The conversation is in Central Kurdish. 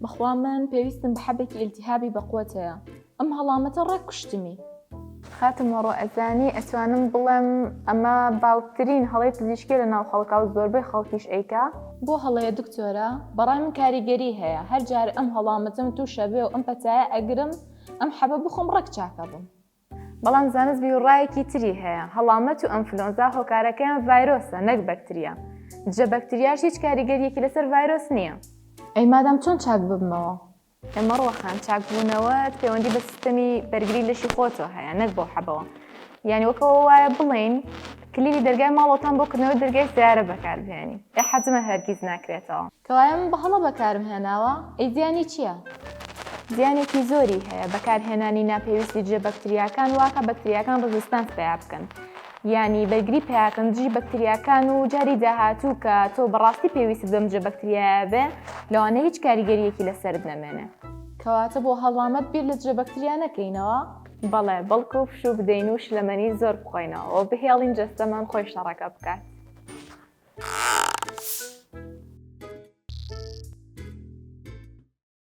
بەخوا من پێویستم بە حەبێکی ئیلتیهابی بەقوەتەیە. ئەم هەڵامەتە ڕێک کوشتمی. خاتم وەڕۆ ئەزانی ئەتوانم بڵێم ئەمە باوترین هەڵەی پزیشکی لە ناو خەڵکا و زۆربەی خەڵکیش ئەیکا. بۆ هەڵەیە دکتۆرە بەڕای من کاریگەری هەیە، هەر جارە ئەم هەڵامەتم تووشە بێ و ئەم پەتایە ئەگرم ئەم حەبە بخۆم ڕێک چاکە بم. بەڵام زانست بیوڕایەکی تری هەیە، هەڵامەت و ئەنفلۆنزا هۆکارەکەیان ڤایرۆسە نەک بەکتریا. جە بەکتریاش هیچ کاریگەریەکی لەسەر ڤایرۆس نییە. ئەی مادام چۆن چاک ببمەوە؟ ئەمە ڕۆخان چاکبوونەوەت پەیوەندی بە سیستەمی بەرگری لەشی خۆتەوە هەیە نەک بۆ حەبەوە. یعنی وەکەوە وایە بڵێن کلیلی دەرگای ماڵەوەتان بۆ کردنەوەی دەرگای سیارە بەکاربهێنی. ئێ حەزمە هەرگیز ناکرێتەوە. کەوایە من بە هەڵە بەکارم هێناوە، ئەی زیانی چییە؟ زیانێکی زۆری هەیە. بەکارهێنانی ناپێویستی جێ بەکتریاکان واکە بەکتریاکان ڕزستانس پیا بکەن. یعنی بەرگری پیاکەن دژی بەکتریاکان و جاری داهاتوو کە تۆ بەڕاستی پێویست بەم جێ بەکتریایە بێ لەوانە هیچ کاریگەریەکی لەسەرت نەمێنێ. کەواتە بۆ هەڵامەت بیر لە جێ بەکتریا نەکەینەوە؟ بەڵێ بەڵکو و فشوو بدەین و شلەمەنی زۆر بخۆینەوە و بهێڵین جەستەمان خۆی شەڕەکە بکات.